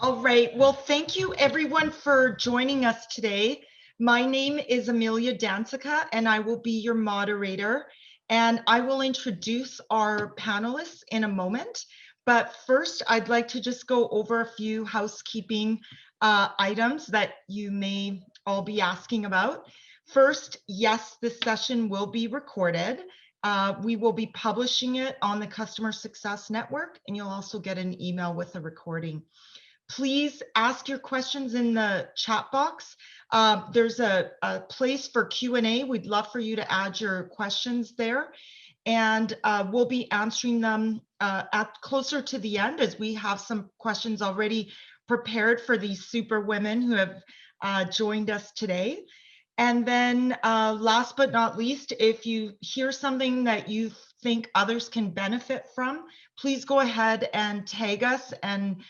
All right. Well, thank you everyone for joining us today. My name is Amelia Dansica, and I will be your moderator. And I will introduce our panelists in a moment. But first, I'd like to just go over a few housekeeping items that you may all be asking about. First, yes, this session will be recorded. We will be publishing it on the Customer Success Network, and you'll also get an email with a recording. Please ask your questions in the chat box. There's a place for Q&A. We'd love for you to add your questions there. And we'll be answering them at closer to the end, as we have some questions already prepared for these super women who have joined us today. And then last but not least, if you hear something that you think others can benefit from, please go ahead and tag us and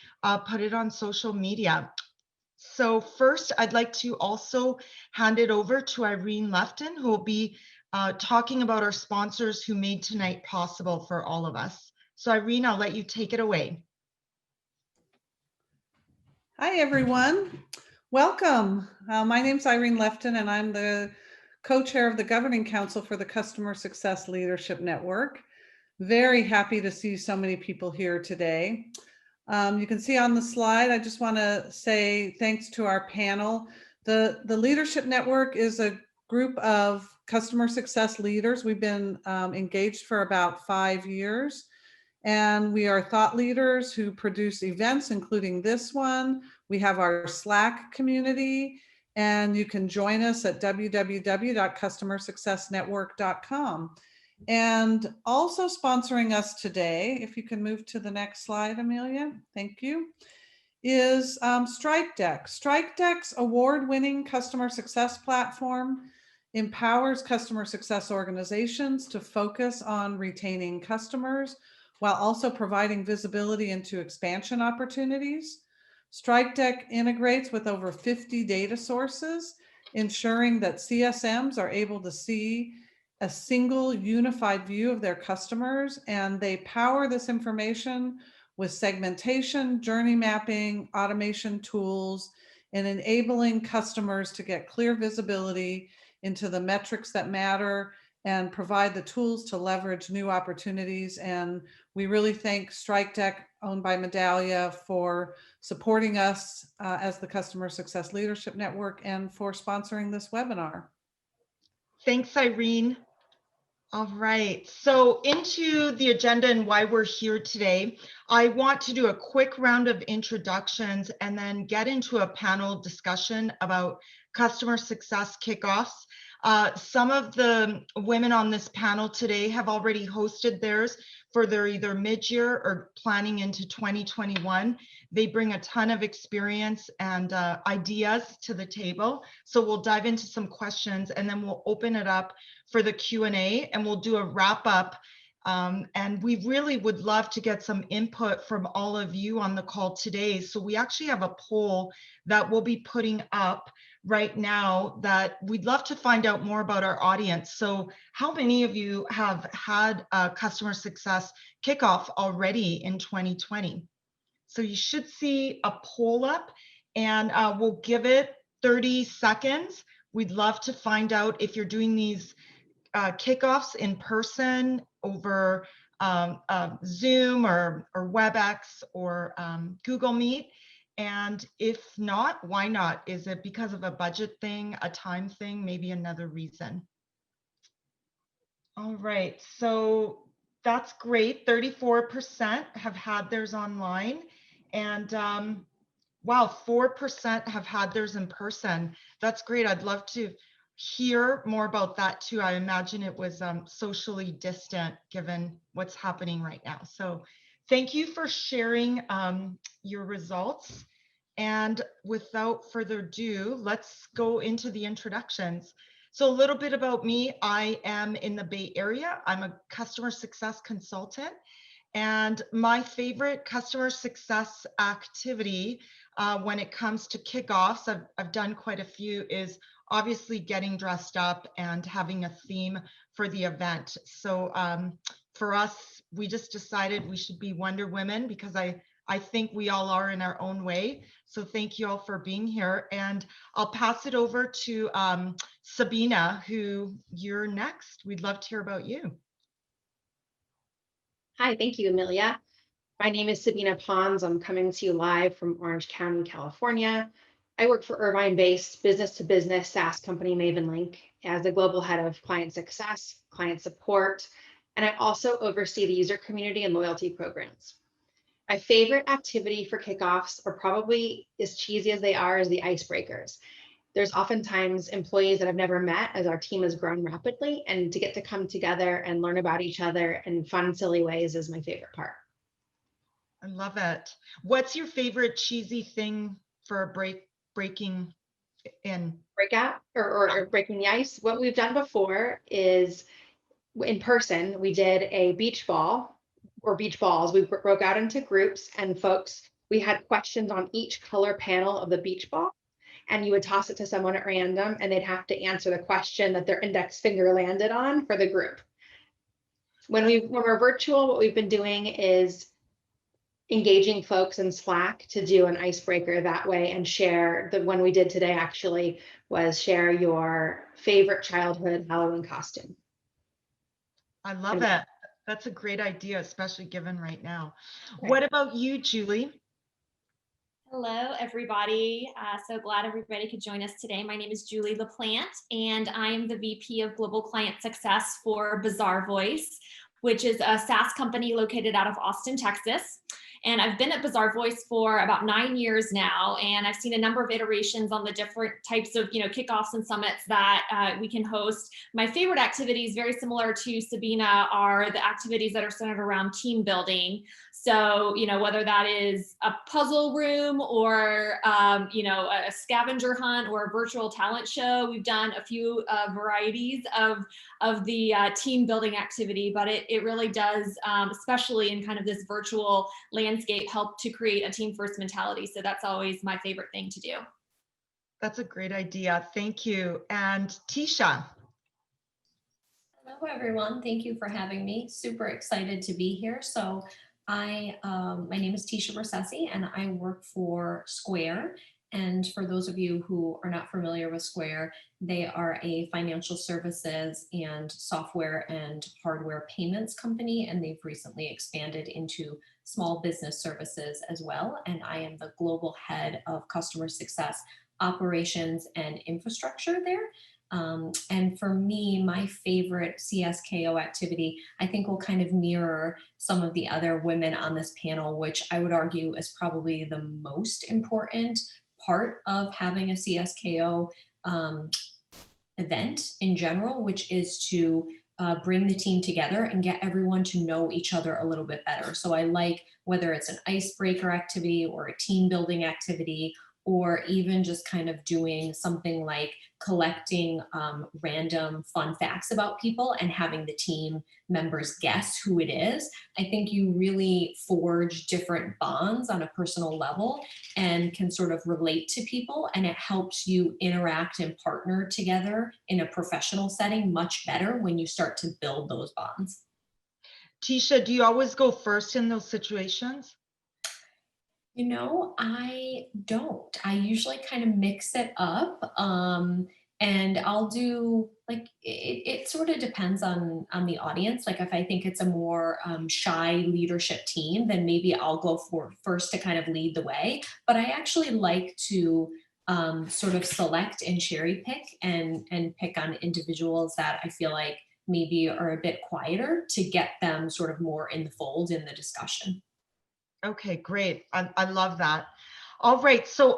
put it on social media. So first, I'd like to also hand it over to Irene Lefton, who will be talking about our sponsors who made tonight possible for all of us. So Irene, I'll let you take it away. Hi, everyone. Welcome. My name's Irene Lefton, and I'm the co-chair of the Governing Council for the Customer Success Leadership Network. Very happy to see so many people here today. You can see on the slide, I just want to say thanks to our panel. The Leadership Network is a group of customer success leaders. We've been engaged for about 5 years. And we are thought leaders who produce events, including this one. We have our Slack community, and you can join us at www.customersuccessnetwork.com. And also sponsoring us today, if you can move to the next slide, Amelia, thank you, is StrikeDeck. StrikeDeck's award-winning customer success platform empowers customer success organizations to focus on retaining customers while also providing visibility into expansion opportunities. StrikeDeck integrates with over 50 data sources, ensuring that CSMs are able to see a single unified view of their customers, and they power this information with segmentation, journey mapping, automation tools, and enabling customers to get clear visibility into the metrics that matter and provide the tools to leverage new opportunities. And we really thank StrikeDeck, owned by Medallia, for supporting us as the Customer Success Leadership Network and for sponsoring this webinar. Thanks, Irene. All right, so into the agenda and why we're here today. I want to do a quick round of introductions and then get into a panel discussion about customer success kickoffs. Some of the women on this panel today have already hosted theirs for their either mid-year or planning into 2021. They bring a ton of experience and ideas to the table. So we'll dive into some questions and then we'll open it up for the Q&A, and we'll do a wrap up. And we really would love to get some input from all of you on the call today. So we actually have a poll that we'll be putting up right now that we'd love to find out more about our audience. So how many of you have had a customer success kickoff already in 2020? So you should see a poll up, and we'll give it 30 seconds. We'd love to find out if you're doing these kickoffs in person over Zoom or WebEx or Google Meet. And if not, why not? Is it because of a budget thing, a time thing, maybe another reason? All right, so that's great. 34% have had theirs online, and wow, 4% have had theirs in person. That's great. I'd love to hear more about that too. I imagine it was socially distant given what's happening right now. So thank you for sharing your results. And without further ado, let's go into the introductions. So a little bit about me. I am in the Bay Area. I'm a customer success consultant. And my favorite customer success activity when it comes to kickoffs, I've done quite a few, is obviously getting dressed up and having a theme for the event. So for us, we just decided we should be Wonder Women because I I think we all are in our own way. So thank you all for being here. And I'll pass it over to Sabina, who you're next. We'd love to hear about you. Hi, thank you, Amelia. My name is Sabina Pons. I'm coming to you live from Orange County, California. I work for Irvine-based business-to-business SaaS company MavenLink as the global head of client success, client support, and I also oversee the user community and loyalty programs. My favorite activity for kickoffs are probably as cheesy as they are as the icebreakers. There's oftentimes employees that I've never met as our team has grown rapidly, and to get to come together and learn about each other in fun, silly ways is my favorite part. I love it. What's your favorite cheesy thing for breaking in? Breakout or breaking the ice. What we've done before is in person, we did a beach ball or beach balls. We broke out into groups and we had questions on each color panel of the beach ball. And you would toss it to someone at random and they'd have to answer the question that their index finger landed on for the group. When we're virtual, what we've been doing is engaging folks in Slack to do an icebreaker that way and share. The one we did today actually was share your favorite childhood Halloween costume. I love it. That's a great idea, especially given right now. Okay. What about you, Julie? Hello, everybody. So glad everybody could join us today. My name is Julie LaPlante, and I am the VP of Global Client Success for Bazaar Voice, which is a SaaS company located out of Austin, Texas. And I've been at Bazaar Voice for about 9 years now, and I've seen a number of iterations on the different types of kickoffs and summits that we can host. My favorite activities, very similar to Sabina, are the activities that are centered around team building. So, whether that is a puzzle room or, a scavenger hunt or a virtual talent show, we've done a few varieties of the team building activity, but it really does, especially in kind of this virtual landscape, help to create a team first mentality. So that's always my favorite thing to do. That's a great idea. Thank you. And Tisha. Hello, everyone. Thank you for having me. Super excited to be here. So my name is Tisha Brasesi, and I work for Square. And for those of you who are not familiar with Square, they are a financial services and software and hardware payments company, and they've recently expanded into small business services as well. And I am the global head of customer success, operations, and infrastructure there. And for me, my favorite CSKO activity, I think will kind of mirror some of the other women on this panel, which I would argue is probably the most important part of having a CSKO event in general, which is to bring the team together and get everyone to know each other a little bit better. So I like whether it's an icebreaker activity or a team building activity, or even just kind of doing something like collecting random fun facts about people and having the team members guess who it is. I think you really forge different bonds on a personal level and can sort of relate to people, and it helps you interact and partner together in a professional setting much better when you start to build those bonds. Tisha, do you always go first in those situations? I don't. I usually kind of mix it up. And I'll do it sort of depends on the audience. Like if I think it's a more shy leadership team, then maybe I'll go for first to kind of lead the way. But I actually like to sort of select and cherry pick and pick on individuals that I feel like maybe are a bit quieter to get them sort of more in the fold in the discussion. Okay, great. I love that. All right, so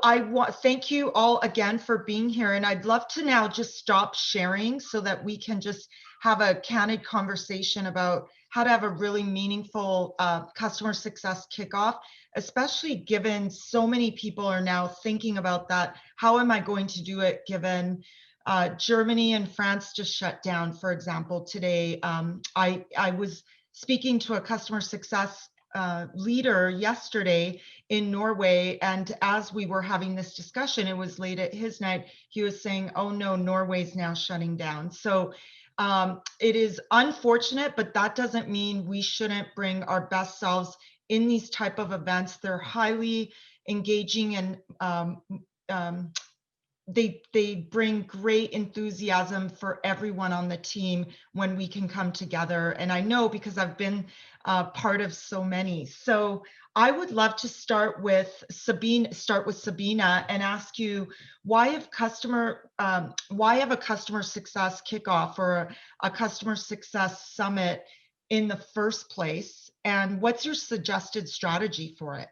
thank you all again for being here, and I'd love to now just stop sharing so that we can just have a candid conversation about how to have a really meaningful customer success kickoff, especially given so many people are now thinking about that. How am I going to do it given Germany and France just shut down, for example, today? I was speaking to a customer success leader yesterday in Norway, and as we were having this discussion, it was late at his night, he was saying, oh no, Norway's now shutting down. So It is unfortunate, but that doesn't mean we shouldn't bring our best selves in these type of events. They're highly engaging and they bring great enthusiasm for everyone on the team when we can come together. And I know because I've been part of so many. So I would love to start with Sabina and ask you, why have a customer success kickoff or a customer success summit in the first place? And what's your suggested strategy for it?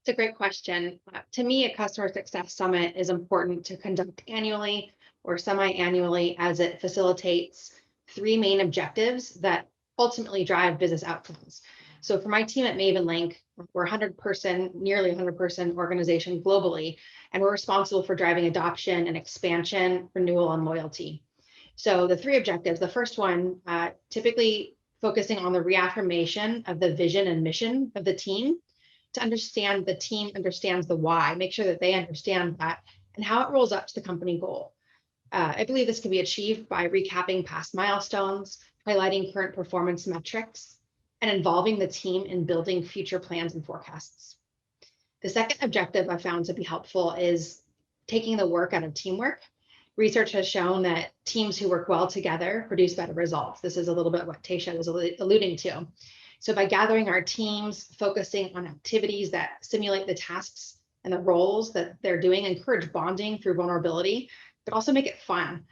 It's a great question. To me, a customer success summit is important to conduct annually or semi-annually, as it facilitates three main objectives that ultimately drive business outcomes. So for my team at Maven Link, we're 100%, nearly 100% organization globally, and we're responsible for driving adoption and expansion, renewal, and loyalty. So the three objectives, the first one, typically focusing on the reaffirmation of the vision and mission of the team, to understand the team understands the why, make sure that they understand that and how it rolls up to the company goal. I believe this can be achieved by recapping past milestones, highlighting current performance metrics, and involving the team in building future plans and forecasts. The second objective I found to be helpful is taking the work out of teamwork. Research has shown that teams who work well together produce better results. This is a little bit what Tasha was alluding to. So by gathering our teams, focusing on activities that simulate the tasks and the roles that they're doing, encourage bonding through vulnerability, but also make it fun.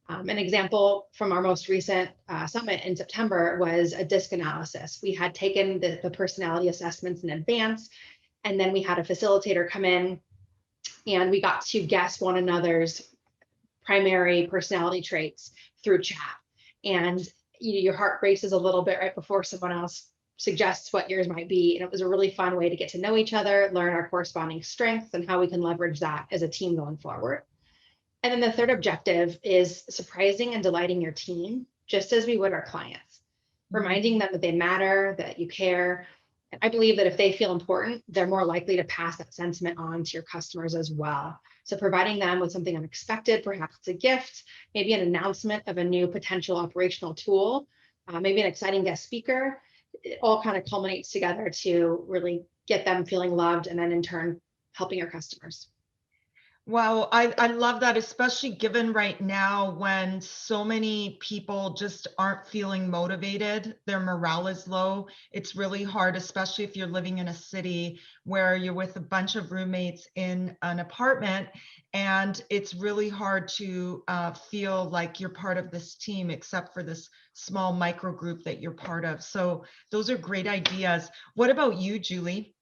An example from our most recent summit in September was a DISC analysis. We had taken the personality assessments in advance, and then we had a facilitator come in and we got to guess one another's primary personality traits through chat. And your heart races a little bit right before someone else suggests what yours might be. And it was a really fun way to get to know each other, learn our corresponding strengths and how we can leverage that as a team going forward. And then the third objective is surprising and delighting your team, just as we would our clients, reminding them that they matter, that you care. And I believe that if they feel important, they're more likely to pass that sentiment on to your customers as well. So providing them with something unexpected, perhaps it's a gift, maybe an announcement of a new potential operational tool, maybe an exciting guest speaker, it all kind of culminates together to really get them feeling loved and then in turn helping your customers. Wow, I love that, especially given right now when so many people just aren't feeling motivated. Their morale is low. It's really hard, especially if you're living in a city where you're with a bunch of roommates in an apartment, and it's really hard to feel like you're part of this team, except for this small micro group that you're part of. So those are great ideas. What about you, Julie?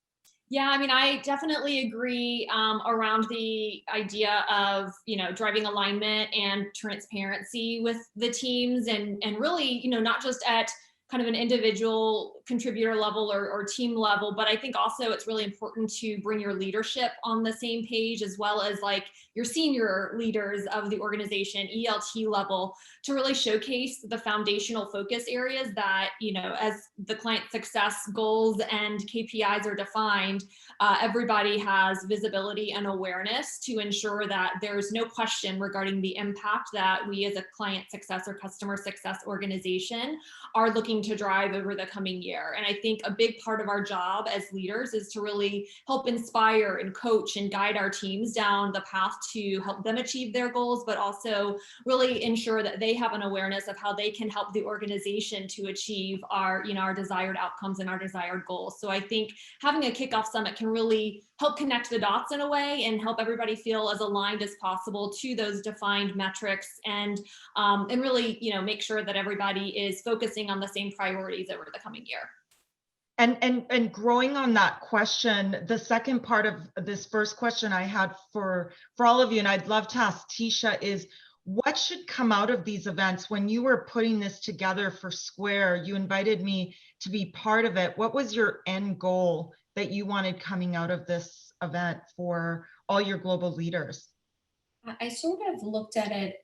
Yeah, I mean, I definitely agree around the idea of, driving alignment and transparency with the teams and really, not just at kind of an individual contributor level or team level, but I think also it's really important to bring your leadership on the same page, as well as like your senior leaders of the organization, ELT level, to really showcase the foundational focus areas that, as the client success goals and KPIs are defined, everybody has visibility and awareness to ensure that there's no question regarding the impact that we as a client success or customer success organization are looking to drive over the coming year. And I think a big part of our job as leaders is to really help inspire and coach and guide our teams down the path to help them achieve their goals, but also really ensure that they have an awareness of how they can help the organization to achieve our, our desired outcomes and our desired goals. So I think having a kickoff summit can really help connect the dots in a way and help everybody feel as aligned as possible to those defined metrics and really, make sure that everybody is focusing on the same priorities over the coming year. And growing on that question, the second part of this first question I had for all of you, and I'd love to ask Tisha, is what should come out of these events? When you were putting this together for Square, you invited me to be part of it. What was your end goal that you wanted coming out of this event for all your global leaders? I sort of looked at it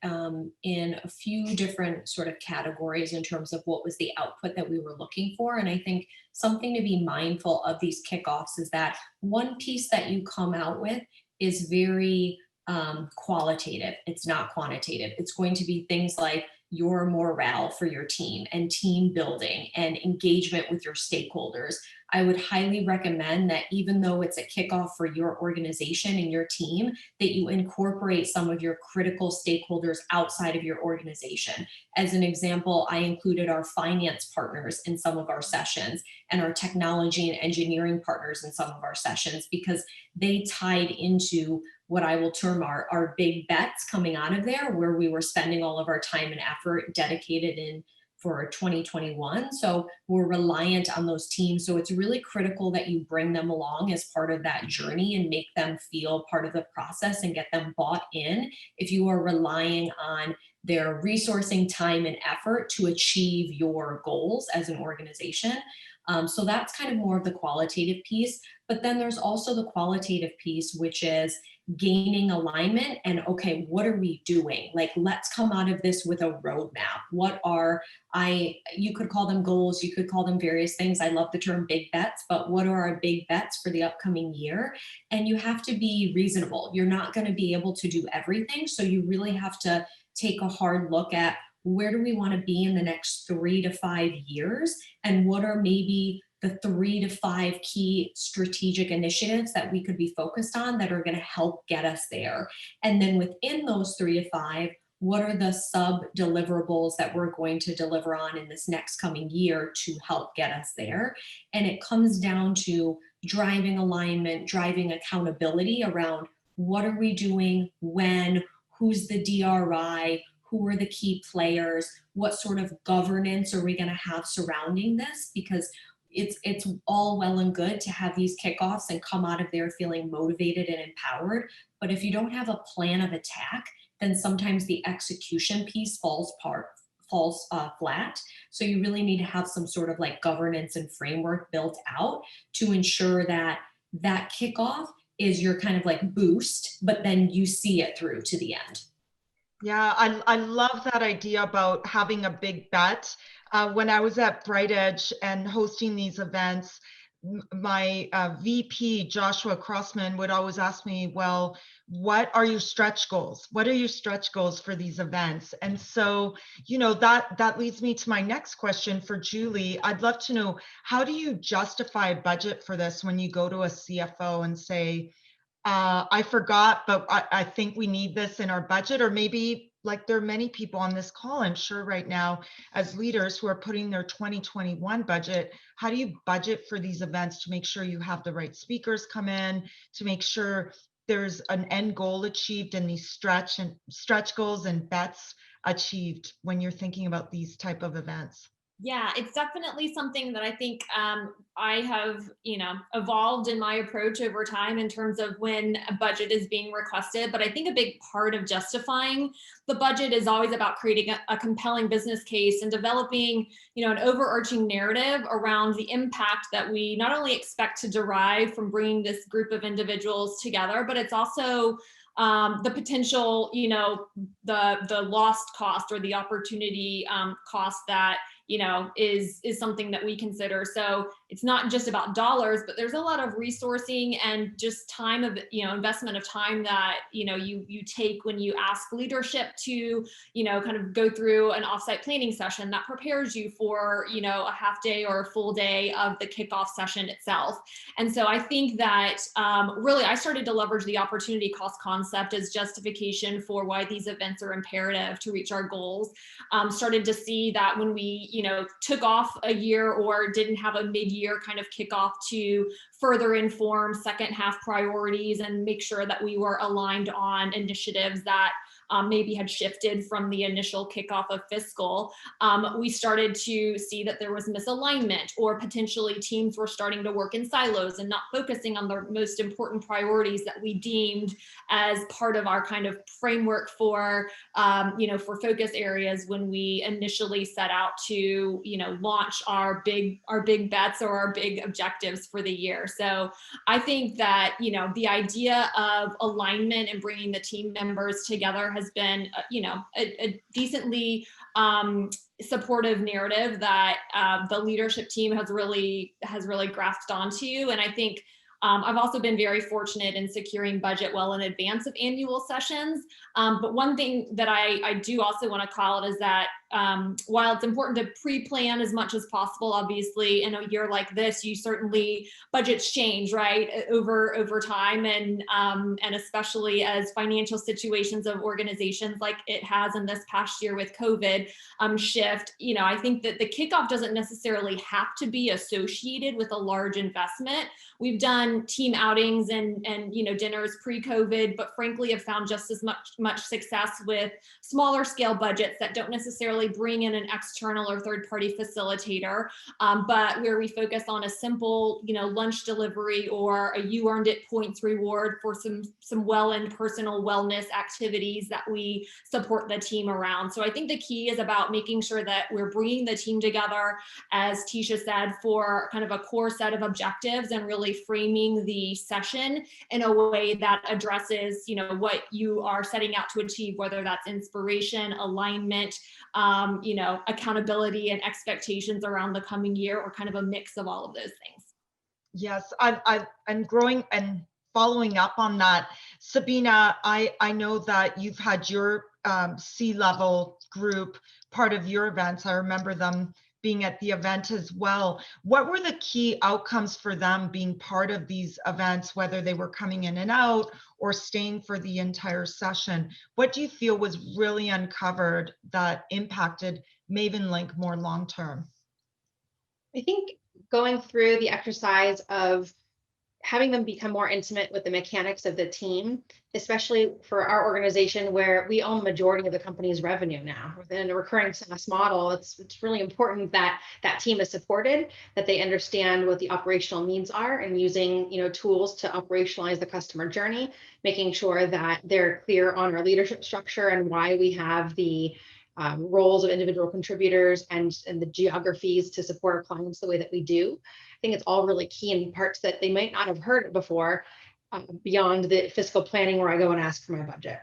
in a few different sort of categories in terms of what was the output that we were looking for. And I think something to be mindful of these kickoffs is that one piece that you come out with is very qualitative. It's not quantitative. It's going to be things like your morale for your team and team building and engagement with your stakeholders. I would highly recommend that even though it's a kickoff for your organization and your team, that you incorporate some of your critical stakeholders outside of your organization. As an example, I included our finance partners in some of our sessions and our technology and engineering partners in some of our sessions, because they tied into what I will term our big bets coming out of there, where we were spending all of our time and effort dedicated in for 2021. So we're reliant on those teams. So it's really critical that you bring them along as part of that journey and make them feel part of the process and get them bought in if you are relying on their resourcing, time, and effort to achieve your goals as an organization. So that's kind of more of the qualitative piece. But then there's also the qualitative piece, which is gaining alignment and, okay, what are we doing? Like, let's come out of this with a roadmap. What are, you could call them goals, you could call them various things. I love the term big bets, but what are our big bets for the upcoming year? And you have to be reasonable. You're not going to be able to do everything. So you really have to take a hard look at, where do we want to be in the next 3 to 5 years? And what are maybe the 3 to 5 key strategic initiatives that we could be focused on that are going to help get us there? And then within those 3 to 5, what are the sub deliverables that we're going to deliver on in this next coming year to help get us there? And it comes down to driving alignment, driving accountability around what are we doing, when, who's the DRI, who are the key players, what sort of governance are we going to have surrounding this? Because it's all well and good to have these kickoffs and come out of there feeling motivated and empowered. But if you don't have a plan of attack, then sometimes the execution piece falls flat. So you really need to have some sort of like governance and framework built out to ensure that that kickoff is your kind of like boost, but then you see it through to the end. Yeah, I love that idea about having a big bet. When I was at Bright Edge and hosting these events, my VP, Joshua Crossman, would always ask me, well, what are your stretch goals? What are your stretch goals for these events? And so, you know, that leads me to my next question for Julie. I'd love to know, how do you justify a budget for this when you go to a CFO and say, I forgot, but I think we need this in our budget? Or maybe, like, there are many people on this call, I'm sure right now, as leaders who are putting their 2021 budget. How do you budget for these events to make sure you have the right speakers come in, to make sure there's an end goal achieved and these stretch goals and bets achieved when you're thinking about these type of events? Yeah, it's definitely something that I think I have, evolved in my approach over time in terms of when a budget is being requested. But I think a big part of justifying the budget is always about creating a compelling business case and developing, an overarching narrative around the impact that we not only expect to derive from bringing this group of individuals together, but it's also the potential, the lost cost or the opportunity cost that is something that we consider. So it's not just about dollars, but there's a lot of resourcing and just time of, investment of time that, you take when you ask leadership to, kind of go through an offsite planning session that prepares you for, a half day or a full day of the kickoff session itself. And so I think that really I started to leverage the opportunity cost concept as justification for why these events are imperative to reach our goals. Started to see that when we, took off a year or didn't have a mid-year kind of kickoff to further inform second half priorities and make sure that we were aligned on initiatives that maybe had shifted from the initial kickoff of fiscal, we started to see that there was misalignment, or potentially teams were starting to work in silos and not focusing on the most important priorities that we deemed as part of our kind of framework for, for focus areas when we initially set out to, launch our big bets or our big objectives for the year. So I think that, the idea of alignment and bringing the team members together has been, a decently supportive narrative that the leadership team has really grasped onto. And I think I've also been very fortunate in securing budget well in advance of annual sessions. But one thing that I do also want to call it is that while it's important to pre-plan as much as possible, obviously in a year like this, you certainly budgets change, right, over time, and especially as financial situations of organizations like it has in this past year with COVID shift. I think that the kickoff doesn't necessarily have to be associated with a large investment. We've done team outings and dinners pre-COVID, but frankly have found just as much success with smaller scale budgets that don't necessarily bring in an external or third-party facilitator, but where we focus on a simple, lunch delivery or a you earned it points reward for some well-end personal wellness activities that we support the team around. So I think the key is about making sure that we're bringing the team together, as Tisha said, for kind of a core set of objectives and really framing the session in a way that addresses, what you are setting out to achieve, whether that's inspiration, alignment, accountability and expectations around the coming year, or kind of a mix of all of those things. Yes, I'm growing and following up on that. Sabina, I know that you've had your C-level group part of your events. I remember them being at the event as well. What were the key outcomes for them being part of these events, whether they were coming in and out or staying for the entire session? What do you feel was really uncovered that impacted Maven Link more long-term? I think going through the exercise of having them become more intimate with the mechanics of the team, especially for our organization where we own the majority of the company's revenue now. Within a recurring SaaS model, it's really important that that team is supported, that they understand what the operational needs are, and using tools to operationalize the customer journey, making sure that they're clear on our leadership structure and why we have the roles of individual contributors and the geographies to support our clients the way that we do. I think it's all really key in parts that they might not have heard before, beyond the fiscal planning where I go and ask for my budget.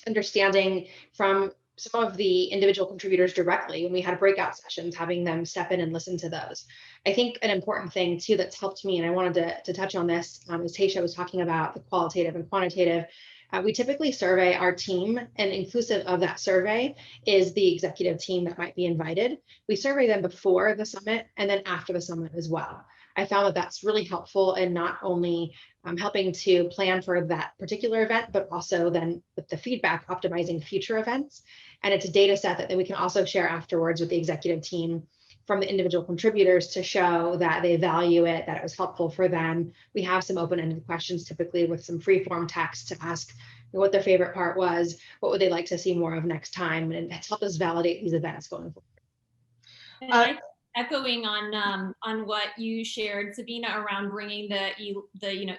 Understanding from some of the individual contributors directly when we had breakout sessions, having them step in and listen to those. I think an important thing too that's helped me, and I wanted to touch on this, as Tasha was talking about the qualitative and quantitative. We typically survey our team, and inclusive of that survey is the executive team that might be invited. We survey them before the summit and then after the summit as well. I found that that's really helpful in not only helping to plan for that particular event, but also then with the feedback, optimizing future events. And it's a data set that then we can also share afterwards with the executive team from the individual contributors to show that they value it, that it was helpful for them. We have some open-ended questions, typically with some free-form text, to ask what their favorite part was, what would they like to see more of next time, and it's helped us validate these events going forward. Echoing on what you shared, Sabina, around bringing the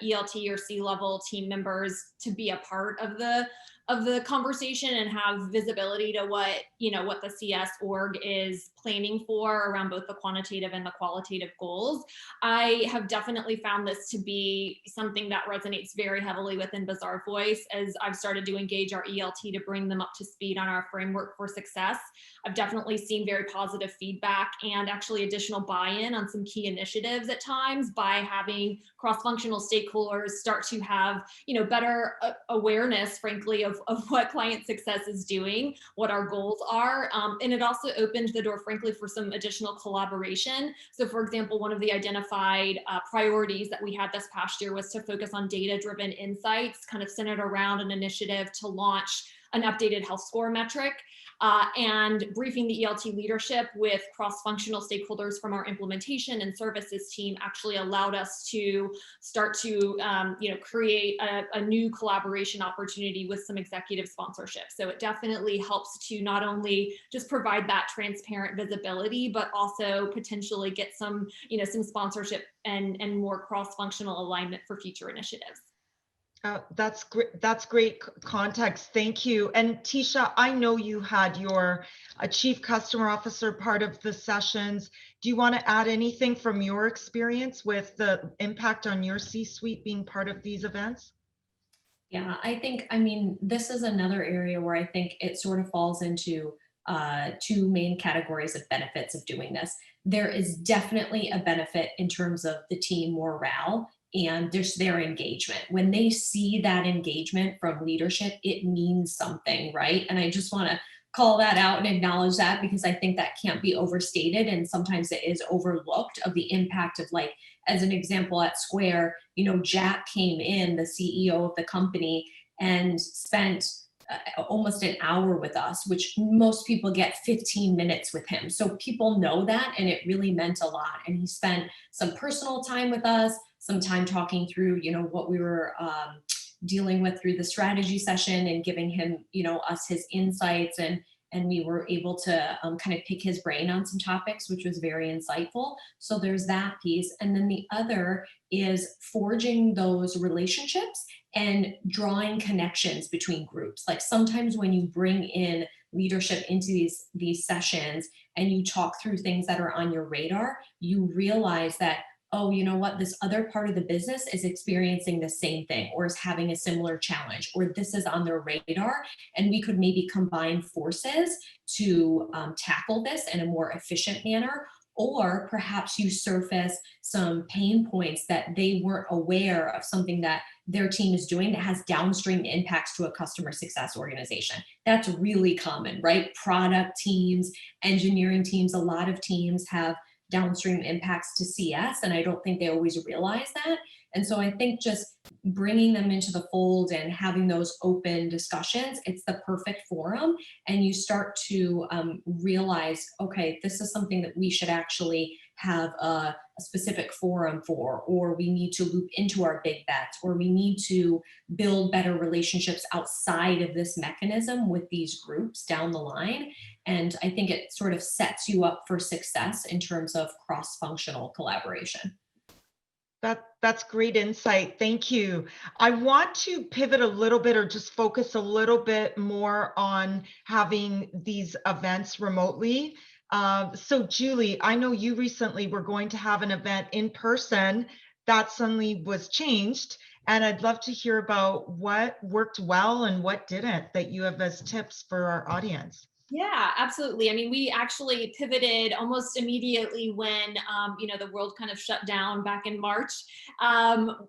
ELT or C-level team members to be a part of the conversation and have visibility to what the CS org is planning for around both the quantitative and the qualitative goals. I have definitely found this to be something that resonates very heavily within Bazaar Voice as I've started to engage our ELT to bring them up to speed on our framework for success. I've definitely seen very positive feedback and actually additional buy-in on some key initiatives at times by having cross-functional stakeholders start to have better awareness, frankly, of what client success is doing, what our goals are. And it also opened the door, frankly, for some additional collaboration. So for example, one of the identified priorities that we had this past year was to focus on data-driven insights, kind of centered around an initiative to launch an updated health score metric, and briefing the ELT leadership with cross-functional stakeholders from our implementation and services team actually allowed us to start to create a new collaboration opportunity with some executive sponsorship. So it definitely helps to not only just provide that transparent visibility, but also potentially get some sponsorship and more cross-functional alignment for future initiatives. That's great. That's great context. Thank you. And Tisha, I know you had your Chief Customer Officer part of the sessions. Do you want to add anything from your experience with the impact on your C-suite being part of these events? Yeah, this is another area where I think it sort of falls into two main categories of benefits of doing this. There is definitely a benefit in terms of the team morale and just their engagement. When they see that engagement from leadership, it means something, right? And I just want to call that out and acknowledge that, because I think that can't be overstated, and sometimes it is overlooked, of the impact of, like, as an example at Square, you know, Jack came in, the CEO of the company, and spent almost an hour with us, which most people get 15 minutes with him. So people know that, and it really meant a lot. And he spent some personal time with us, some time talking through, you know, what we were dealing with through the strategy session, and giving him, you know, us his insights, and we were able to kind of pick his brain on some topics, which was very insightful. So there's that piece. And then the other is forging those relationships and drawing connections between groups. Like, sometimes when you bring in leadership into these sessions and you talk through things that are on your radar, you realize that, oh, you know what, this other part of the business is experiencing the same thing, or is having a similar challenge, or this is on their radar, and we could maybe combine forces to tackle this in a more efficient manner. Or perhaps you surface some pain points that they weren't aware of, something that their team is doing that has downstream impacts to a customer success organization. That's really common, right? Product teams, engineering teams, a lot of teams have downstream impacts to CS, and I don't think they always realize that. And so I think just bringing them into the fold and having those open discussions, it's the perfect forum. And you start to realize, okay, this is something that we should actually have a specific forum for, or we need to loop into our big bets, or we need to build better relationships outside of this mechanism with these groups down the line. And I think it sort of sets you up for success in terms of cross-functional collaboration. That's great insight. Thank you. I want to pivot a little bit, or just focus a little bit more on having these events remotely. So Julie, I know you recently were going to have an event in person that suddenly was changed, and I'd love to hear about what worked well and what didn't, that you have as tips for our audience. Yeah, absolutely. I mean, we actually pivoted almost immediately when, you know, the world kind of shut down back in March.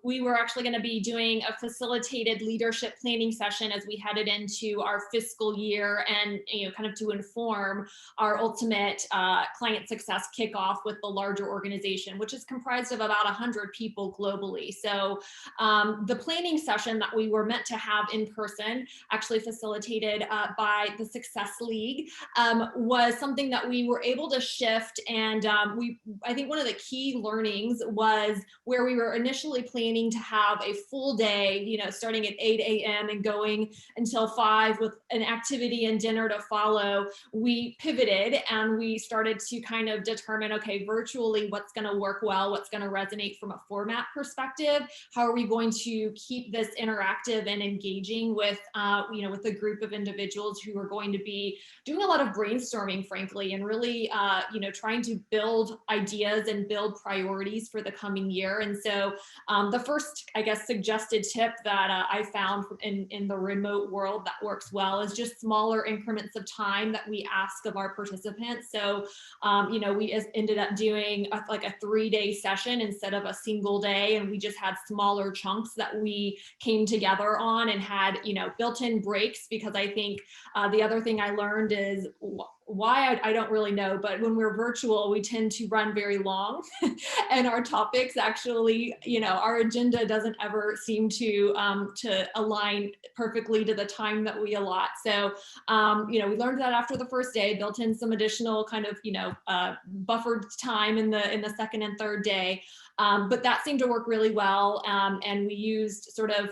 We were actually going to be doing a facilitated leadership planning session as we headed into our fiscal year, and, you know, kind of to inform our ultimate client success kickoff with the larger organization, which is comprised of about 100 people globally. So the planning session that we were meant to have in person, actually facilitated by the Success League, was something that we were able to shift. And I think one of the key learnings was, where we were initially planning to have a full day, you know, starting at 8 a.m. and going until 5 with an activity and dinner to follow, we pivoted and we started to kind of determine, okay, virtually, what's going to work well, what's going to resonate from a format perspective, how are we going to keep this interactive and engaging with, you know, with a group of individuals who are going to be doing a lot of brainstorming, frankly, and really, you know, trying to build ideas and build priorities for the coming year. And so the first, I guess, suggested tip that I found in the remote world that works well is just smaller increments of time that we ask of our participants. So, you know, we ended up doing like a 3-day session instead of a single day. And we just had smaller chunks that we came together on, and had, you know, built-in breaks, because I think the other thing I learned is, why I don't really know, but when we're virtual, we tend to run very long and our topics actually, you know, our agenda doesn't ever seem to align perfectly to the time that we allot. So, you know, we learned that after the first day, built in some additional kind of, you know, buffered time in the second and third day. But that seemed to work really well. And we used sort of,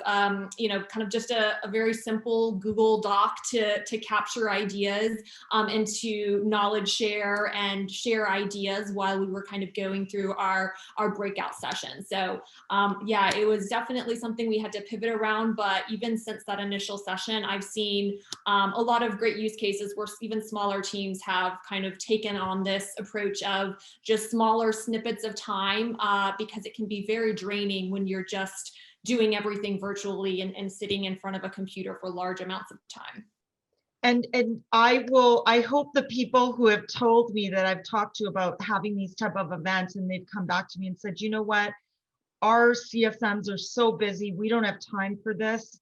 you know, kind of just a very simple Google Doc to capture ideas and to knowledge share and share ideas while we were kind of going through our breakout session. So yeah, it was definitely something we had to pivot around. But even since that initial session, I've seen a lot of great use cases where even smaller teams have kind of taken on this approach of just smaller snippets of time, because it can be very draining when you're just doing everything virtually and sitting in front of a computer for large amounts of time. And I hope the people who have told me that I've talked to about having these type of events, and they've come back to me and said, you know what, our CSMs are so busy, we don't have time for this.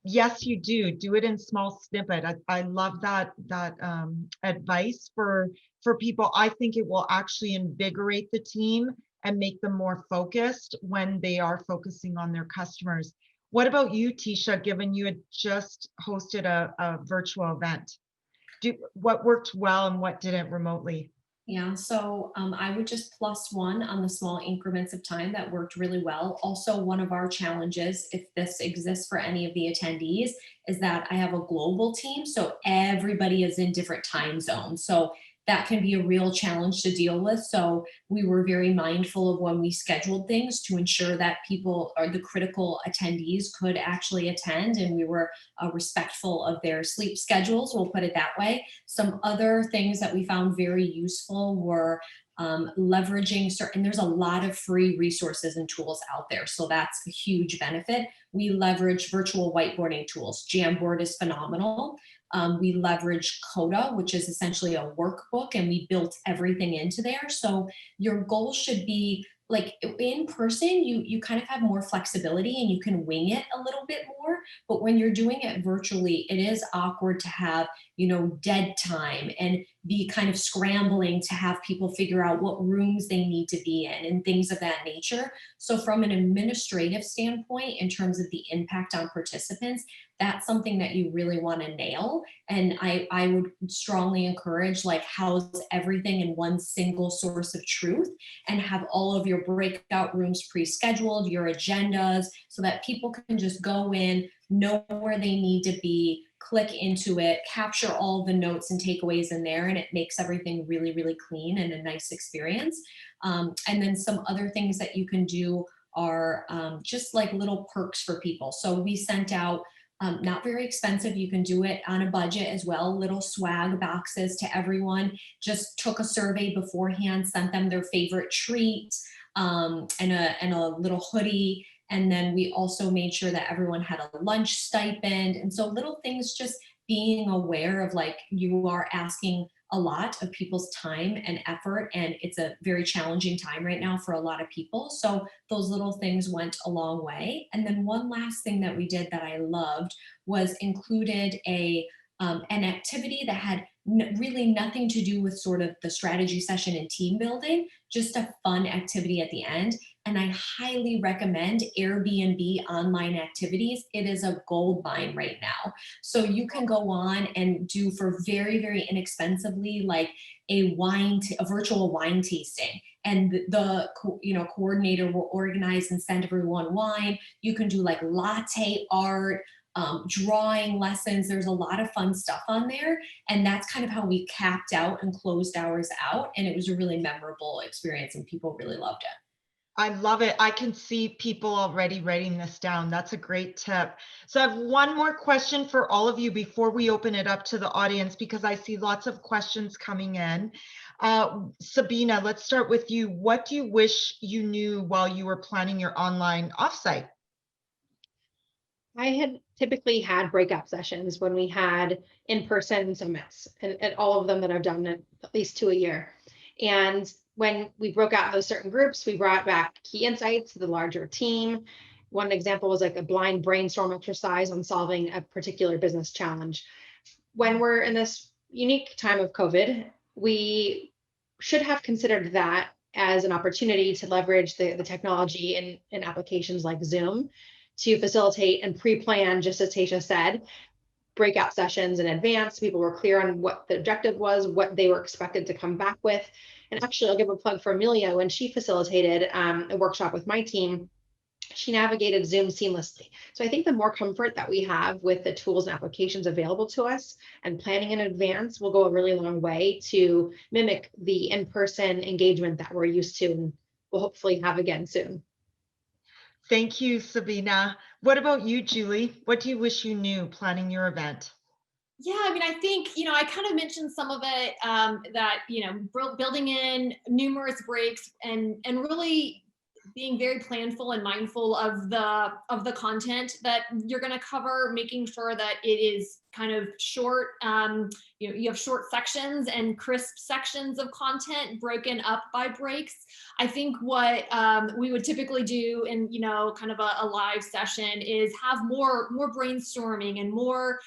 Yes, you do it in small snippet. I love that advice for people. I think it will actually invigorate the team and make them more focused when they are focusing on their customers. What about you, Tisha, given you had just hosted a virtual event? What worked well and what didn't remotely? Yeah, so I would just +1 on the small increments of time that worked really well. Also, one of our challenges, if this exists for any of the attendees, is that I have a global team, so everybody is in different time zones. So that can be a real challenge to deal with. So we were very mindful of when we scheduled things to ensure that people or the critical attendees could actually attend, and we were respectful of their sleep schedules, we'll put it that way. Some other things that we found very useful were leveraging certain, there's a lot of free resources and tools out there. So that's a huge benefit. We leverage virtual whiteboarding tools. Jamboard is phenomenal. We leverage Coda, which is essentially a workbook, and we built everything into there. So your goal should be like in person, you kind of have more flexibility and you can wing it a little bit more. But when you're doing it virtually, it is awkward to have, dead time and be kind of scrambling to have people figure out what rooms they need to be in and things of that nature. So from an administrative standpoint, in terms of the impact on participants, that's something that you really want to nail. And I would strongly encourage like house everything in one single source of truth and have all of your breakout rooms pre-scheduled, your agendas, so that people can just go in, know where they need to be, click into it, capture all the notes and takeaways in there, and it makes everything really, really clean and a nice experience. And then some other things that you can do are just like little perks for people. So we sent out not very expensive. You can do it on a budget as well. Little swag boxes to everyone. Just took a survey beforehand, sent them their favorite treat and a little hoodie. And then we also made sure that everyone had a lunch stipend. And so little things, just being aware of like you are asking a lot of people's time and effort, and it's a very challenging time right now for a lot of people. So those little things went a long way. And then one last thing that we did that I loved was included an activity that had really nothing to do with sort of the strategy session and team building, just a fun activity at the end. And I highly recommend Airbnb online activities. It is a gold mine right now. So you can go on and do for very, very inexpensively, like a virtual wine tasting. And the coordinator will organize and send everyone wine. You can do like latte art, drawing lessons. There's a lot of fun stuff on there. And that's kind of how we capped out and closed ours out. And it was a really memorable experience and people really loved it. I love it. I can see people already writing this down. That's a great tip. So I have one more question for all of you before we open it up to the audience, because I see lots of questions coming in. Sabina, let's start with you. What do you wish you knew while you were planning your online offsite? I had typically had breakout sessions when we had in-person summits, and all of them that I've done at least 2 a year. And when we broke out those certain groups, we brought back key insights to the larger team. One example was like a blind brainstorm exercise on solving a particular business challenge. When we're in this unique time of COVID, we should have considered that as an opportunity to leverage the technology in applications like Zoom to facilitate and pre-plan, just as Tasha said, breakout sessions in advance. People were clear on what the objective was, what they were expected to come back with. And actually, I'll give a plug for Amelia. When she facilitated a workshop with my team, she navigated Zoom seamlessly. So I think the more comfort that we have with the tools and applications available to us and planning in advance will go a really long way to mimic the in-person engagement that we're used to and we'll hopefully have again soon. Thank you, Sabina. What about you, Julie? What do you wish you knew planning your event? Yeah, I mean, I think, I kind of mentioned some of it, that, building in numerous breaks and really being very planful and mindful of the content that you're going to cover, making sure that it is kind of short, you have short sections and crisp sections of content broken up by breaks. I think what we would typically do in, kind of a live session is have more brainstorming and more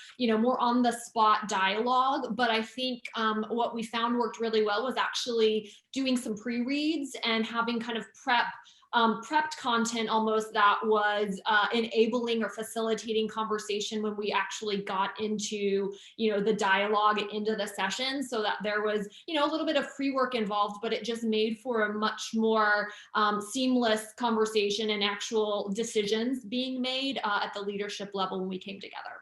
on the spot dialogue. But I think what we found worked really well was actually doing some pre-reads and having kind of prepped content almost that was enabling or facilitating conversation when we actually got into, the dialogue into the session, so that there was, a little bit of pre-work involved, but it just made for a much more seamless conversation and actual decisions being made at the leadership level when we came together.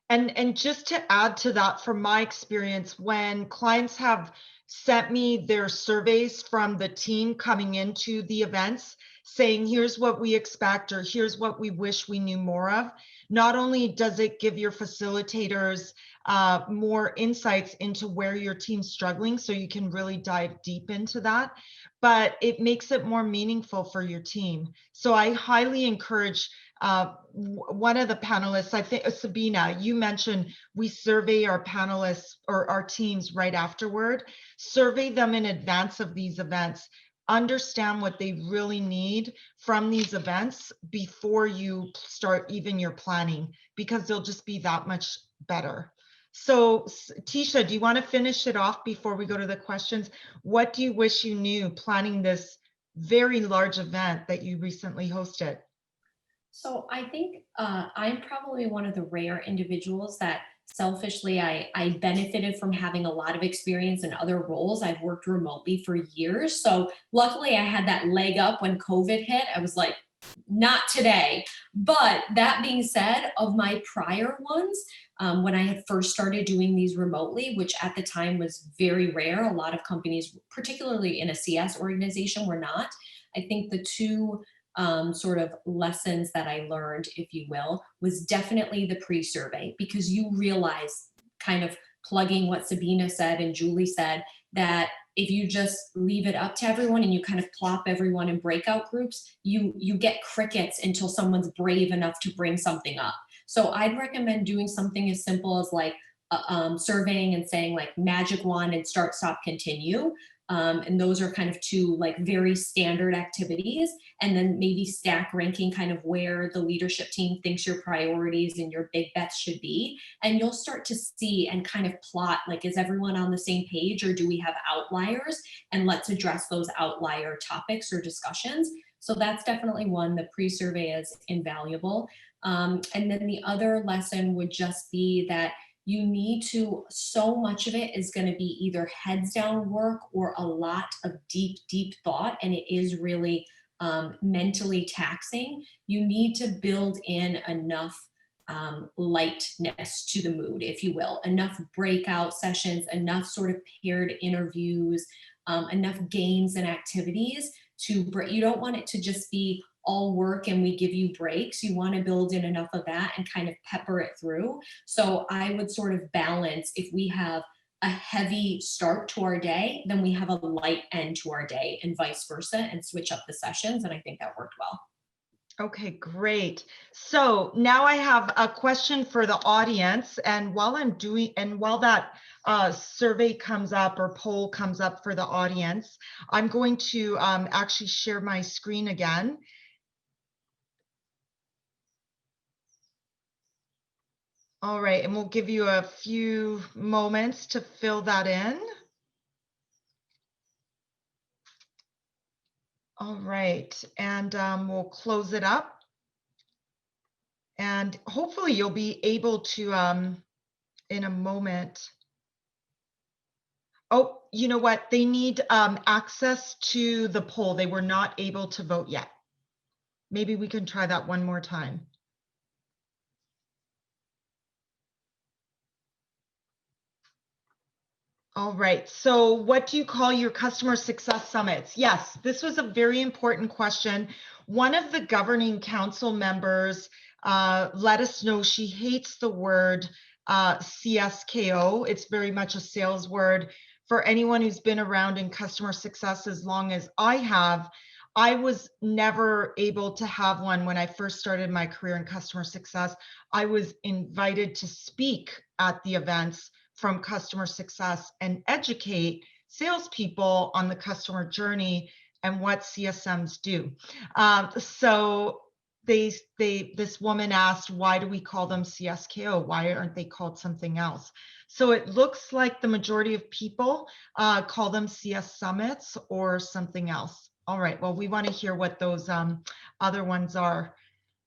And just to add to that, from my experience, when clients have sent me their surveys from the team coming into the events, saying, here's what we expect, or here's what we wish we knew more of, not only does it give your facilitators more insights into where your team's struggling, so you can really dive deep into that, but it makes it more meaningful for your team. So I highly encourage one of the panelists, I think, Sabina, you mentioned we survey our panelists or our teams right afterward. Survey them in advance of these events. Understand what they really need from these events before you start even your planning, because they'll just be that much better. So Tisha, do you want to finish it off before we go to the questions? What do you wish you knew planning this very large event that you recently hosted? So I think I'm probably one of the rare individuals that selfishly I benefited from having a lot of experience in other roles. I've worked remotely for years. So luckily I had that leg up when COVID hit. I was like, not today. But that being said, of my prior ones, when I had first started doing these remotely, which at the time was very rare, a lot of companies, particularly in a CS organization, were not. I think the two sort of lessons that I learned, if you will, was definitely the pre-survey, because you realize, kind of plugging what Sabina said and Julie said, that if you just leave it up to everyone and you kind of plop everyone in breakout groups, you get crickets until someone's brave enough to bring something up. So I'd recommend doing something as simple as like surveying and saying like magic wand and start, stop, continue. And those are kind of two like very standard activities. And then maybe stack ranking kind of where the leadership team thinks your priorities and your big bets should be. And you'll start to see and kind of plot, like, is everyone on the same page, or do we have outliers? And let's address those outlier topics or discussions. So that's definitely one. The pre-survey is invaluable. And then the other lesson would just be that you need to, so much of it is going to be either heads down work or a lot of deep, deep thought. And it is really mentally taxing. You need to build in enough lightness to the mood, if you will, enough breakout sessions, enough sort of paired interviews, enough games and activities to, you don't want it to just be all work and we give you breaks. You want to build in enough of that and kind of pepper it through. So I would sort of balance, if we have a heavy start to our day, then we have a light end to our day, and vice versa, and switch up the sessions. And I think that worked well. Okay, great. So now I have a question for the audience, and while that survey comes up or poll comes up for the audience, I'm going to actually share my screen again. All right, and we'll give you a few moments to fill that in. All right, and we'll close it up. And hopefully you'll be able to, in a moment. Oh, you know what? They need access to the poll. They were not able to vote yet. Maybe we can try that one more time. All right, so what do you call your customer success summits? Yes, this was a very important question. One of the governing council members let us know she hates the word CSKO. It's very much a sales word. For anyone who's been around in customer success as long as I have, I was never able to have one when I first started my career in customer success. I was invited to speak at the events from customer success and educate salespeople on the customer journey and what CSMs do. So this woman asked, why do we call them CSKO? Why aren't they called something else? So it looks like the majority of people call them CS summits or something else. All right, well, we want to hear what those other ones are.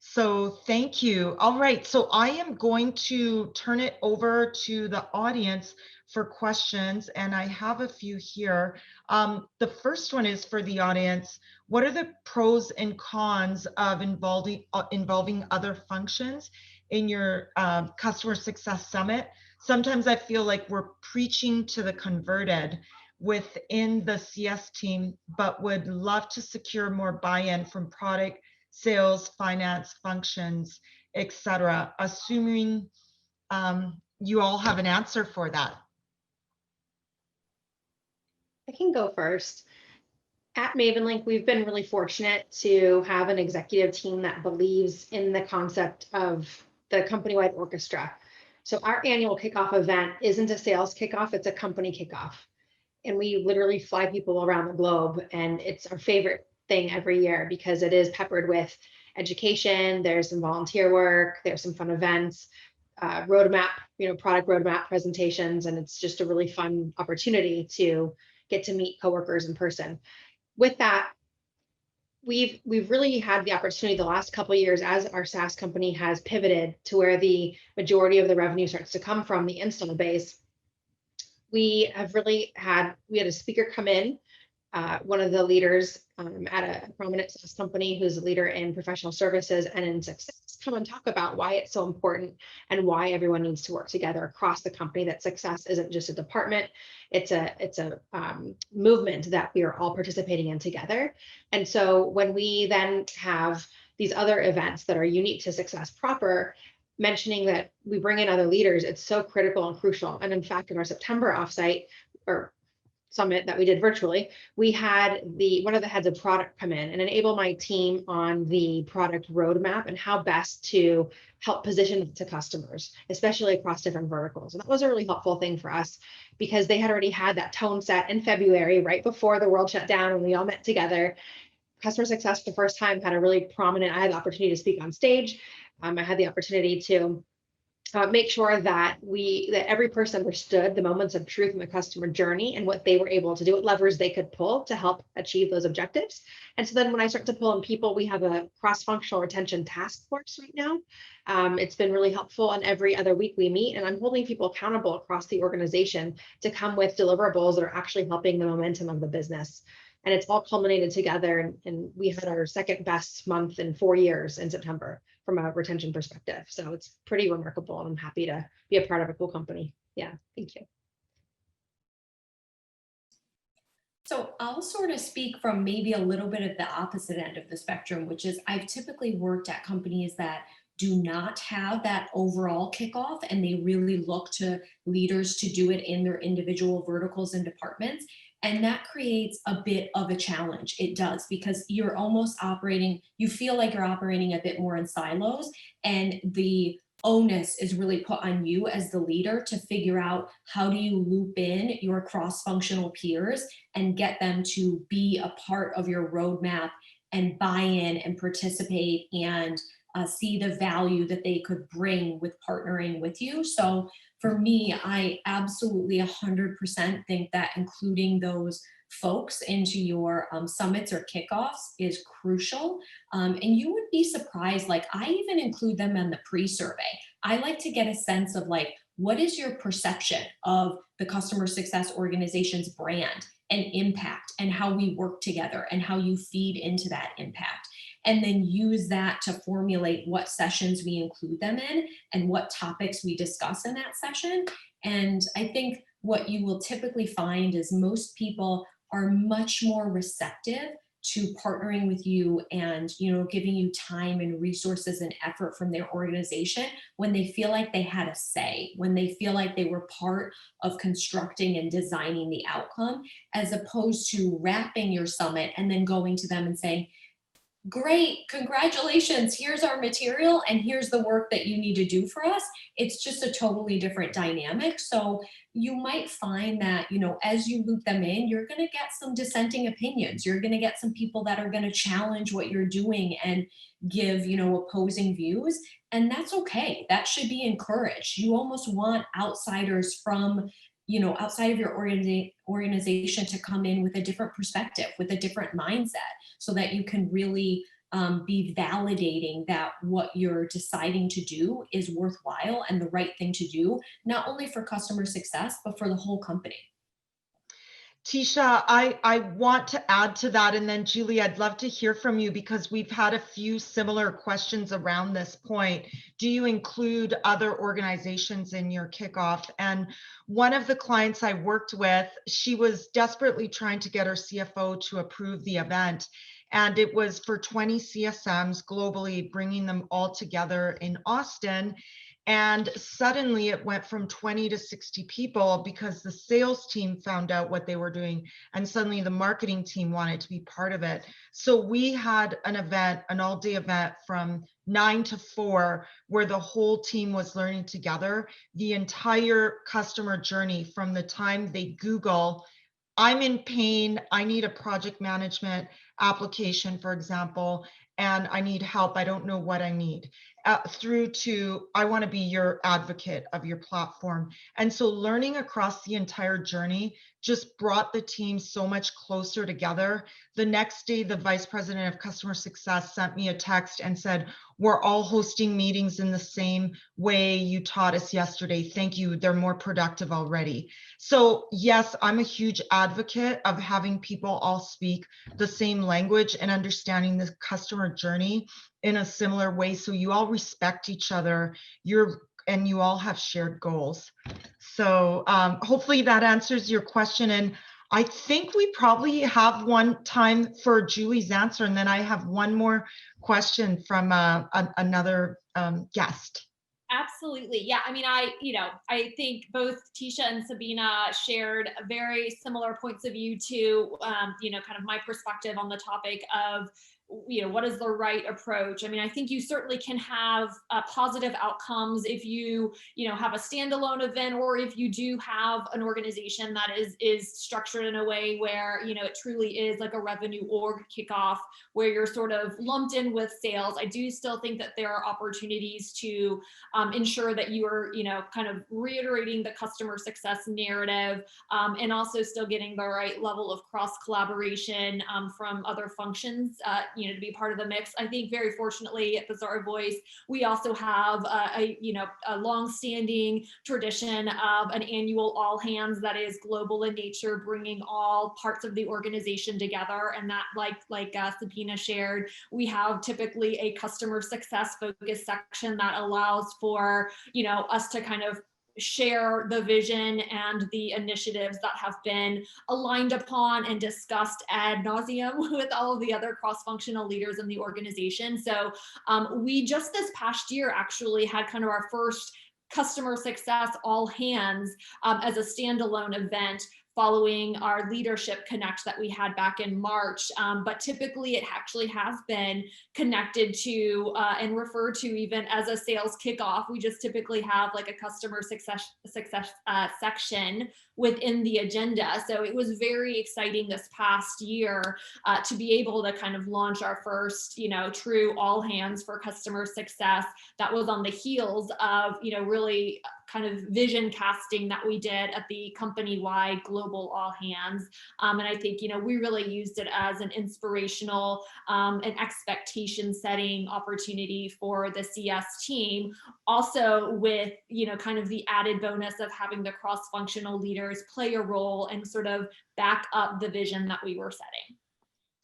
So thank you. All right, so I am going to turn it over to the audience for questions, and I have a few here. The first one is for the audience. What are the pros and cons of involving other functions in your customer success summit? Sometimes I feel like we're preaching to the converted within the CS team, but would love to secure more buy-in from product, sales, finance, functions, etc. Assuming you all have an answer for that. I can go first. At MavenLink, we've been really fortunate to have an executive team that believes in the concept of the company-wide orchestra. So our annual kickoff event isn't a sales kickoff, it's a company kickoff. And we literally fly people around the globe, and it's our favorite thing every year because it is peppered with education, there's some volunteer work, there's some fun events, roadmap, product roadmap presentations, and it's just a really fun opportunity to get to meet coworkers in person. With that, we've really had the opportunity the last couple of years as our SaaS company has pivoted to where the majority of the revenue starts to come from the install base. We had a speaker come in, one of the leaders at a prominent SaaS company who's a leader in professional services and in success, come and talk about why it's so important and why everyone needs to work together across the company, that success isn't just a department, it's a movement that we are all participating in together. And so when we then have these other events that are unique to Success Proper, mentioning that we bring in other leaders, it's so critical and crucial. And in fact, in our September offsite or summit that we did virtually, we had one of the heads of product come in and enable my team on the product roadmap and how best to help position it to customers, especially across different verticals. And that was a really helpful thing for us because they had already had that tone set in February, right before the world shut down, and we all met together. Customer success for the first time had a really prominent, I had the opportunity to speak on stage. I had the opportunity to make sure that every person understood the moments of truth in the customer journey and what they were able to do, what levers they could pull to help achieve those objectives. And so then when I start to pull in people, we have a cross-functional retention task force right now. It's been really helpful, and every other week we meet, and I'm holding people accountable across the organization to come with deliverables that are actually helping the momentum of the business. And it's all culminated together, and we had our second best month in 4 years in September from a retention perspective. So it's pretty remarkable, and I'm happy to be a part of a cool company. Yeah, thank you. So I'll sort of speak from maybe a little bit of the opposite end of the spectrum, which is I've typically worked at companies that do not have that overall kickoff, and they really look to leaders to do it in their individual verticals and departments. And that creates a bit of a challenge. It does, because you're almost operating, you feel like you're operating a bit more in silos, and the onus is really put on you as the leader to figure out how do you loop in your cross-functional peers and get them to be a part of your roadmap and buy in and participate and see the value that they could bring with partnering with you. So for me, I absolutely 100% think that including those folks into your summits or kickoffs is crucial. And you would be surprised, like I even include them in the pre-survey. I like to get a sense of like, what is your perception of the customer success organization's brand and impact and how we work together and how you feed into that impact. And then use that to formulate what sessions we include them in and what topics we discuss in that session. And I think what you will typically find is most people are much more receptive to partnering with you and, you know, giving you time and resources and effort from their organization when they feel like they had a say, when they feel like they were part of constructing and designing the outcome, as opposed to wrapping your summit and then going to them and saying, great, congratulations, here's our material and here's the work that you need to do for us. It's just a totally different dynamic. So you might find that, you know, as you loop them in, you're going to get some dissenting opinions. You're going to get some people that are going to challenge what you're doing and give, you know, opposing views. And that's okay. That should be encouraged. You almost want outsiders from, you know, outside of your organization to come in with a different perspective, with a different mindset, so that you can really be validating that what you're deciding to do is worthwhile and the right thing to do, not only for customer success, but for the whole company. Tisha, I want to add to that. And then Julie, I'd love to hear from you because we've had a few similar questions around this point. Do you include other organizations in your kickoff? And one of the clients I worked with, she was desperately trying to get her CFO to approve the event. And it was for 20 CSMs globally, bringing them all together in Austin. And suddenly it went from 20 to 60 people because the sales team found out what they were doing. And suddenly the marketing team wanted to be part of it. So we had an event, an all-day event from 9 to 4, where the whole team was learning together the entire customer journey from the time they Google, I'm in pain, I need a project management application, for example, and I need help, I don't know what I need, through to, I want to be your advocate of your platform. And so learning across the entire journey just brought the team so much closer together. The next day, the vice president of customer success sent me a text and said, we're all hosting meetings in the same way you taught us yesterday. Thank you. They're more productive already. So yes, I'm a huge advocate of having people all speak the same language and understanding the customer journey in a similar way. So you all respect each other, and you all have shared goals. So hopefully that answers your question. And I think we probably have one time for Julie's answer. And then I have one more question from another guest. Absolutely. Yeah. I mean, I think both Tisha and Sabina shared very similar points of view to, kind of my perspective on the topic of, what is the right approach? I mean, I think you certainly can have positive outcomes if you, have a standalone event, or if you do have an organization that is structured in a way where, it truly is like a revenue org kickoff where you're sort of lumped in with sales. I do still think that there are opportunities to ensure that you are, kind of reiterating the customer success narrative, and also still getting the right level of cross collaboration from other functions, to be part of the mix. I think very fortunately at Bazaar Voice, we also have a long-standing tradition of an annual all hands that is global in nature, bringing all parts of the organization together. And that, like Sabina shared, we have typically a customer success focused section that allows for, us to kind of share the vision and the initiatives that have been aligned upon and discussed ad nauseum with all of the other cross-functional leaders in the organization. So we just this past year actually had kind of our first customer success all hands as a standalone event, following our leadership connect that we had back in March. But typically it actually has been connected to and referred to even as a sales kickoff. We just typically have like a customer success section within the agenda. So it was very exciting this past year to be able to kind of launch our first, true all hands for customer success. That was on the heels of, really kind of vision casting that we did at the company-wide global all hands. And I think, we really used it as an inspirational and expectation setting opportunity for the CS team. Also with, kind of the added bonus of having the cross-functional leaders play a role and sort of back up the vision that we were setting.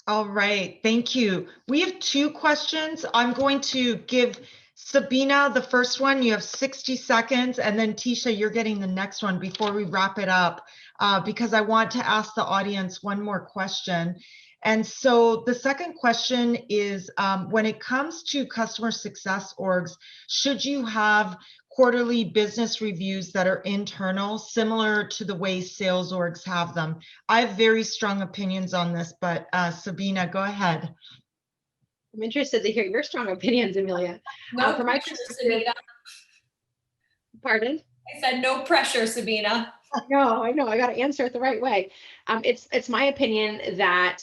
All right, thank you. We have 2 questions. I'm going to give Sabina the first one. You have 60 seconds, and then Tisha, you're getting the next one before we wrap it up, because I want to ask the audience one more question. And so the second question is, when it comes to customer success orgs, should you have quarterly business reviews that are internal, similar to the way sales orgs have them? I have very strong opinions on this, but Sabina, go ahead. I'm interested to hear your strong opinions, Amelia. No For my pressure, Sabina. Pardon? I said no pressure, Sabina. I know. I got to answer it the right way. It's my opinion that,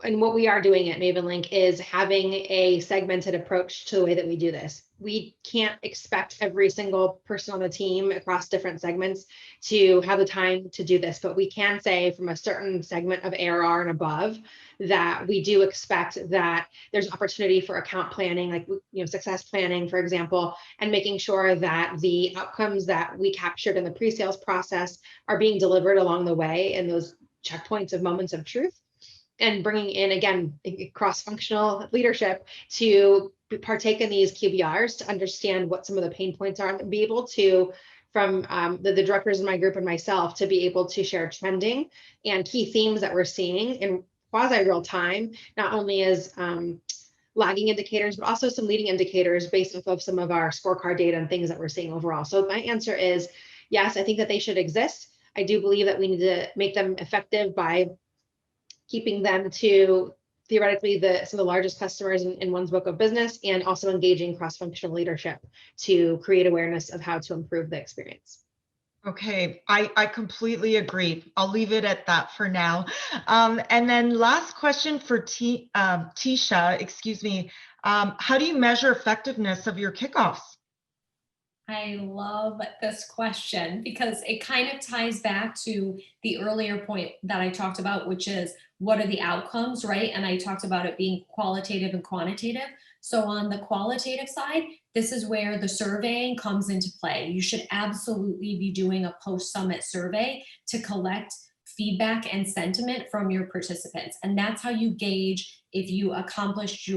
and what we are doing at Maven Link is having a segmented approach to the way that we do this. We can't expect every single person on the team across different segments to have the time to do this, but we can say from a certain segment of ARR and above that we do expect that there's opportunity for account planning, like, success planning, for example, and making sure that the outcomes that we captured in the pre-sales process are being delivered along the way in those checkpoints of moments of truth, and bringing in, again, cross-functional leadership to partake in these QBRs to understand what some of the pain points are, and be able to, from the directors in my group and myself, to be able to share trending and key themes that we're seeing in quasi real time, not only as lagging indicators, but also some leading indicators based off of some of our scorecard data and things that we're seeing overall. So my answer is yes, I think that they should exist. I do believe that we need to make them effective by keeping them to theoretically some of the largest customers in one's book of business, and also engaging cross-functional leadership to create awareness of how to improve the experience. Okay, I completely agree. I'll leave it at that for now. And then last question for Tisha, excuse me. How do you measure effectiveness of your kickoffs? I love this question because it kind of ties back to the earlier point that I talked about, which is what are the outcomes, right? And I talked about it being qualitative and quantitative. So on the qualitative side, this is where the surveying comes into play. You should absolutely be doing a post-summit survey to collect feedback and sentiment from your participants. And that's how you gauge if you accomplished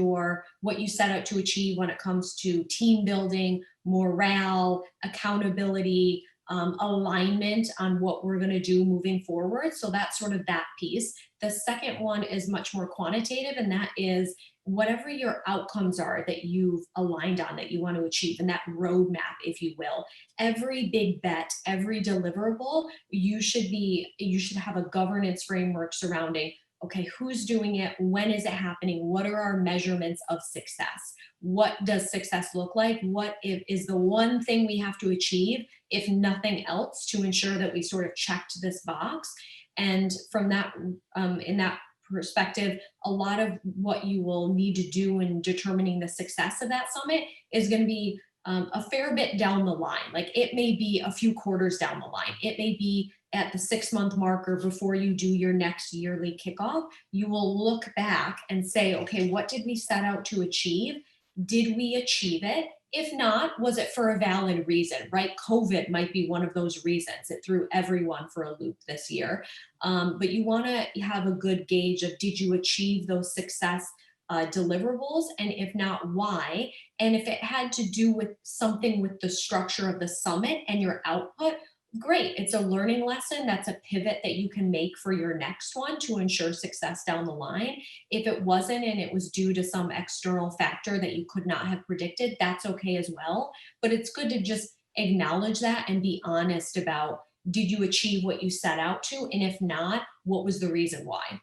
what you set out to achieve when it comes to team building, morale, accountability, alignment on what we're going to do moving forward. So that's sort of that piece. The second one is much more quantitative, and that is whatever your outcomes are that you've aligned on, that you want to achieve, and that roadmap, if you will. Every big bet, every deliverable, you should have a governance framework surrounding, okay, who's doing it? When is it happening? What are our measurements of success? What does success look like? What is the one thing we have to achieve, if nothing else, to ensure that we sort of checked this box? And from that, in that perspective, a lot of what you will need to do in determining the success of that summit is going to be a fair bit down the line. Like, it may be a few quarters down the line. It may be at the 6-month marker before you do your next yearly kickoff. You will look back and say, okay, what did we set out to achieve? Did we achieve it? If not, was it for a valid reason, right? COVID might be one of those reasons. It threw everyone for a loop this year. But you want to have a good gauge of, did you achieve those success deliverables? And if not, why? And if it had to do with something with the structure of the summit and your output, great. It's a learning lesson. That's a pivot that you can make for your next one to ensure success down the line. If it wasn't, and it was due to some external factor that you could not have predicted, that's okay as well. But it's good to just acknowledge that and be honest about, did you achieve what you set out to? And if not, what was the reason why?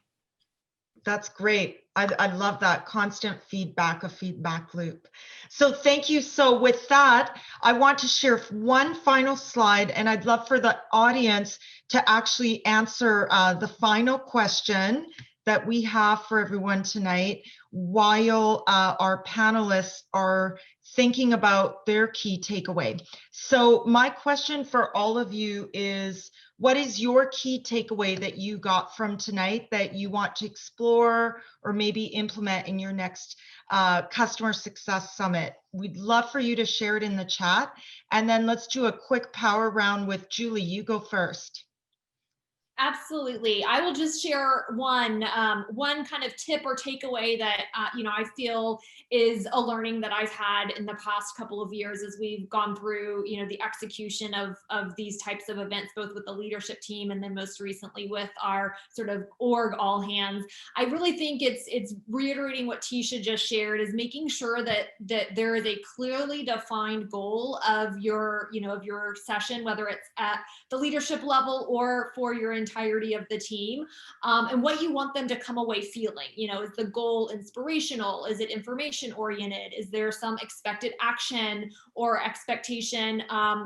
That's great. I love that constant feedback, a feedback loop. So thank you. So with that, I want to share one final slide, and I'd love for the audience to actually answer the final question that we have for everyone tonight, while our panelists are thinking about their key takeaway. So my question for all of you is, what is your key takeaway that you got from tonight that you want to explore or maybe implement in your next customer success summit? We'd love for you to share it in the chat. And then let's do a quick power round with Julie. You go first. Absolutely. I will just share one kind of tip or takeaway that I feel is a learning that I've had in the past couple of years as we've gone through the execution of these types of events, both with the leadership team and then most recently with our sort of org all hands. I really think it's reiterating what Tisha just shared, is making sure that there is a clearly defined goal of your session, whether it's at the leadership level or for your entirety of the team, and what you want them to come away feeling. Is the goal inspirational? Is it information oriented? Is there some expected action or expectation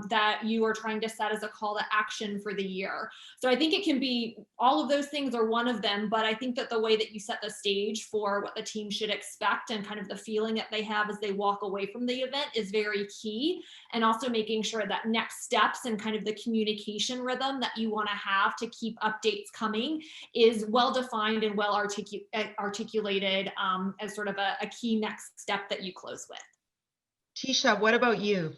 that you are trying to set as a call to action for the year? So I think it can be all of those things are one of them, but I think that the way that you set the stage for what the team should expect and kind of the feeling that they have as they walk away from the event is very key. And also making sure that next steps and kind of the communication rhythm that you want to have to keep updates coming is well defined and well articulated as sort of a key next step that you close with. Tisha, what about you?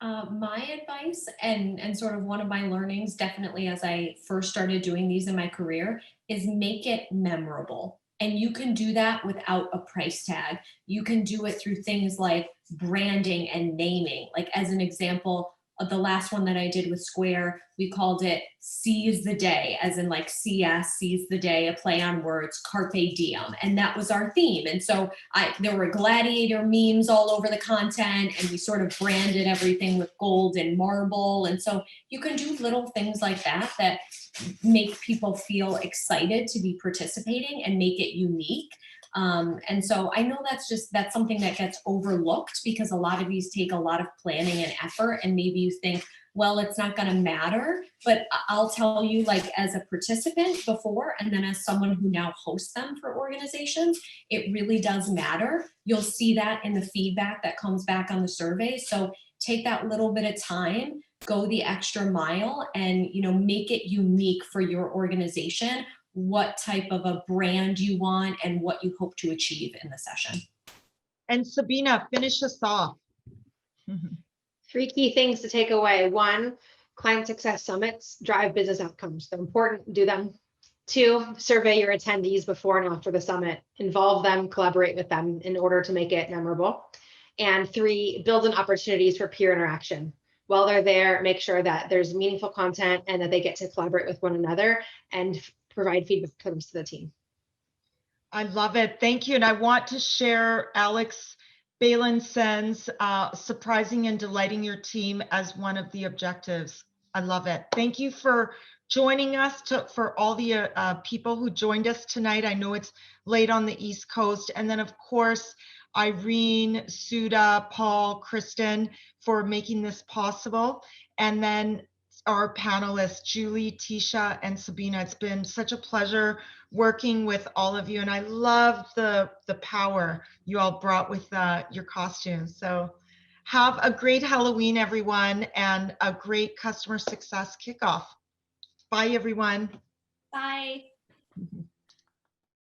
My advice and sort of one of my learnings, definitely as I first started doing these in my career, is make it memorable. And you can do that without a price tag. You can do it through things like branding and naming. Like as an example, the last one that I did with Square, we called it Seize the Day, as in like CS, Seize the Day, a play on words, Carpe Diem. And that was our theme. And so there were gladiator memes all over the content, and we sort of branded everything with gold and marble. And so you can do little things like that that make people feel excited to be participating and make it unique. And so I know that's something that gets overlooked because a lot of these take a lot of planning and effort, and maybe you think, well, it's not going to matter. But I'll tell you, like as a participant before, and then as someone who now hosts them for organizations, it really does matter. You'll see that in the feedback that comes back on the survey. So take that little bit of time, go the extra mile, and make it unique for your organization, what type of a brand you want and what you hope to achieve in the session. And Sabina, finish us off. 3 key things to take away. 1, client success summits drive business outcomes. They're important, do them. 2, survey your attendees before and after the summit. Involve them, collaborate with them in order to make it memorable. And 3, build in opportunities for peer interaction. While they're there, make sure that there's meaningful content and that they get to collaborate with one another and provide feedback to the rest of the team. I love it. Thank you. And I want to share Alex Balinsen's surprising and delighting your team as one of the objectives. I love it. Thank you for joining us, for all the people who joined us tonight. I know it's late on the East Coast. And then, of course, Irene, Suda, Paul, Kristen, for making this possible. And then our panelists, Julie, Tisha, and Sabina. It's been such a pleasure working with all of you. And I love the power you all brought with your costumes. So have a great Halloween, everyone, and a great customer success kickoff. Bye, everyone. Bye.